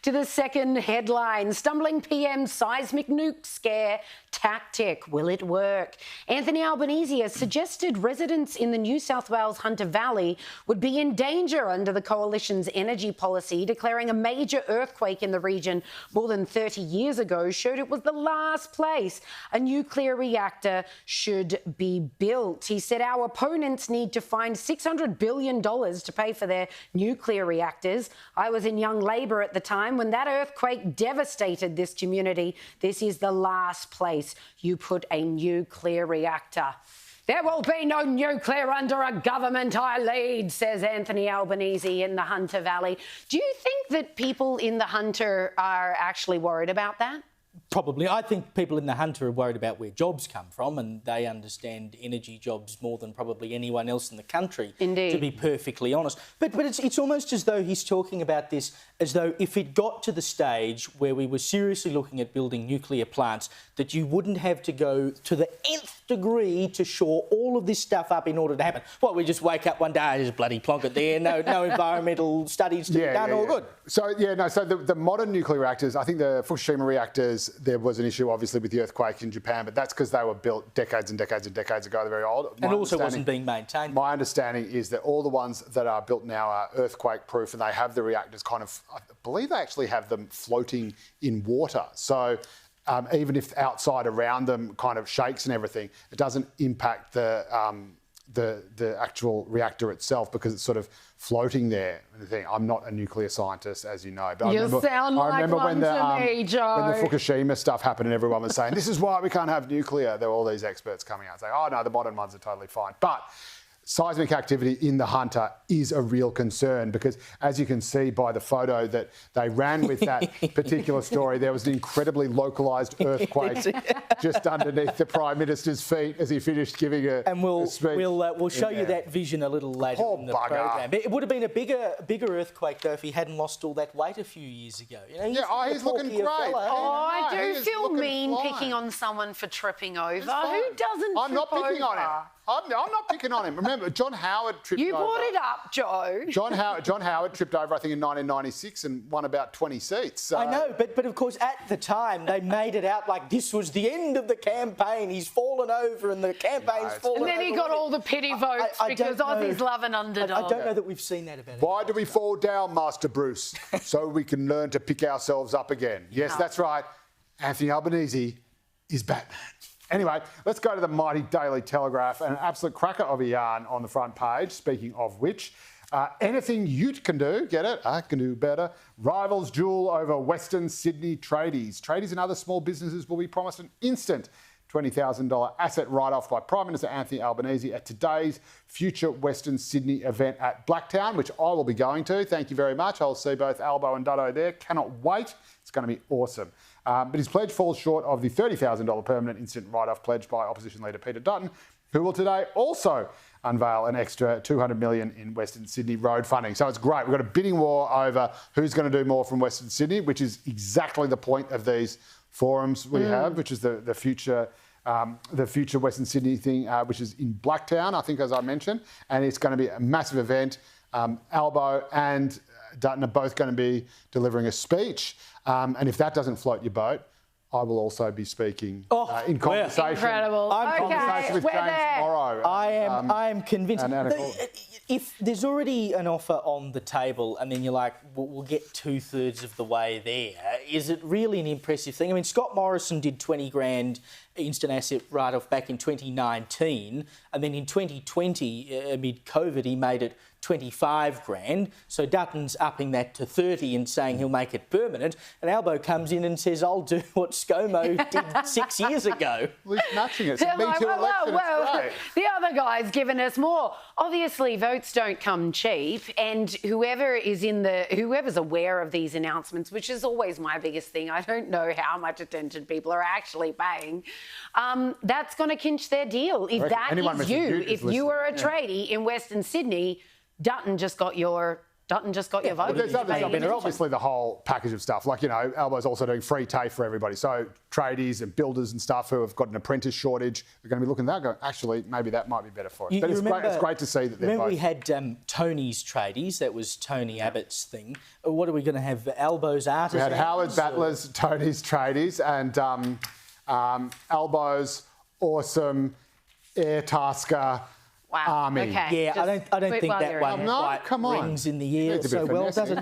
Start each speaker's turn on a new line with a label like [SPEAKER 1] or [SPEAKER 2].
[SPEAKER 1] To the second headline, stumbling PM seismic nuke scare tactic. Will it work? Anthony Albanese has suggested residents in the New South Wales Hunter Valley would be in danger under the Coalition's energy policy, declaring a major earthquake in the region more than 30 years ago showed it was the last place a nuclear reactor should be built. He said our opponents need to find $600 billion to pay for their nuclear reactors. I was in Young Labor at the time when that earthquake devastated this community. This is the last place you put a nuclear reactor. There will be no nuclear under a government I lead, says Anthony Albanese in the Hunter Valley. Do you think that people in the Hunter are actually worried about that?
[SPEAKER 2] Probably. I think people in the Hunter are worried about where jobs come from, and they understand energy jobs more than probably anyone else in the country,
[SPEAKER 1] Indeed.
[SPEAKER 2] to be perfectly honest. But it's almost as though he's talking about this as though if it got to the stage where we were seriously looking at building nuclear plants, that you wouldn't have to go to the nth degree to shore all of this stuff up in order to happen. Well, we just wake up one day, just bloody plonk it there, no environmental studies to be done, all good.
[SPEAKER 3] So the modern nuclear reactors, I think the Fukushima reactors, there was an issue obviously with the earthquake in Japan, but that's because they were built decades and decades and decades ago. They're very old.
[SPEAKER 2] And also wasn't being maintained.
[SPEAKER 3] My understanding is that all the ones that are built now are earthquake proof, and they have the reactors I believe they actually have them floating in water. So even if outside around them kind of shakes and everything, it doesn't impact the actual reactor itself because it's sort of floating there. I'm not a nuclear scientist, as you know. But I remember when the Fukushima stuff happened and everyone was saying, this is why we can't have nuclear. There were all these experts coming out saying, oh, no, the modern ones are totally fine. But seismic activity in the Hunter is a real concern because, as you can see by the photo that they ran with that particular story, there was an incredibly localised earthquake just underneath the Prime Minister's feet as he finished giving a speech.
[SPEAKER 2] We'll show you that vision a little later in the program. It would have been a bigger earthquake though if he hadn't lost all that weight a few years ago. You know,
[SPEAKER 3] he's looking great.
[SPEAKER 1] I do feel mean picking on someone for tripping over. Who doesn't?
[SPEAKER 3] I'm not picking on him. I'm not picking on him. Remember, John Howard tripped over.
[SPEAKER 1] You brought it up, Joe.
[SPEAKER 3] John Howard tripped over, I think, in 1996 and won about 20 seats. So.
[SPEAKER 2] I know, but of course, at the time, they made it out like this was the end of the campaign. He's fallen over and the campaign's fallen over.
[SPEAKER 1] And then he got all the pity votes because Aussies love an underdog.
[SPEAKER 2] I don't know that we've seen that about it.
[SPEAKER 3] Why do we fall down, Master Bruce? So we can learn to pick ourselves up again. Yes, that's right. Anthony Albanese is Batman. Anyway, let's go to the mighty Daily Telegraph. An absolute cracker of a yarn on the front page, speaking of which. Anything Ute can do, get it? I can do better. Rivals duel over Western Sydney tradies. Tradies and other small businesses will be promised an instant $20,000 asset write-off by Prime Minister Anthony Albanese at today's Future Western Sydney event at Blacktown, which I will be going to. Thank you very much. I'll see both Albo and Duddo there. Cannot wait. It's going to be awesome. But his pledge falls short of the $30,000 permanent instant write-off pledge by opposition leader Peter Dutton, who will today also unveil an extra $200 million in Western Sydney road funding. So it's great. We've got a bidding war over who's going to do more from Western Sydney, which is exactly the point of these forums we have, which is the future Western Sydney thing, which is in Blacktown, I think, as I mentioned, and it's going to be a massive event. Albo and Dutton are both going to be delivering a speech, and if that doesn't float your boat, I will also be speaking in conversation.
[SPEAKER 1] Incredible.
[SPEAKER 3] Conversation with James tomorrow.
[SPEAKER 2] I am convinced.
[SPEAKER 3] And
[SPEAKER 2] if there's already an offer on the table and then you're like, we'll get 2/3 of the way there, is it really an impressive thing? I mean, Scott Morrison did 20 grand instant asset write-off back in 2019, and then in 2020, amid COVID, he made it 25 grand. So Dutton's upping that to 30 and saying he'll make it permanent. And Albo comes in and says, I'll do what ScoMo did 6 years ago.
[SPEAKER 3] Well, he's matching it. It's a Me Too election. It's great.
[SPEAKER 1] The other guy's given us more. Obviously, votes don't come cheap, and whoever's aware of these announcements, which is always my biggest thing, I don't know how much attention people are actually paying, that's going to cinch their deal. If that is you, if you are a tradie in Western Sydney, Dutton just got your Dutton just got your vote.
[SPEAKER 3] But there's
[SPEAKER 1] Did you pay
[SPEAKER 3] I mean,
[SPEAKER 1] attention?
[SPEAKER 3] obviously the whole package of stuff. Like, Albo's also doing free TAFE for everybody. So tradies and builders and stuff who have got an apprentice shortage are going to be looking at that going, actually, maybe that might be better for us. But it's great to see that they're
[SPEAKER 2] Remember
[SPEAKER 3] both...
[SPEAKER 2] we had Tony's tradies, that was Tony Abbott's thing. What are we going to have, Albo's artisans?
[SPEAKER 3] We had Howard Battler's Tony's tradies and Albo's awesome Air Tasker
[SPEAKER 1] Wow.
[SPEAKER 3] army.
[SPEAKER 1] Okay.
[SPEAKER 2] Yeah, I don't think that one
[SPEAKER 3] No,
[SPEAKER 2] quite
[SPEAKER 3] come on.
[SPEAKER 2] rings in the ear
[SPEAKER 3] Needs a bit
[SPEAKER 2] so
[SPEAKER 3] of
[SPEAKER 2] well,
[SPEAKER 3] finesse
[SPEAKER 2] does it?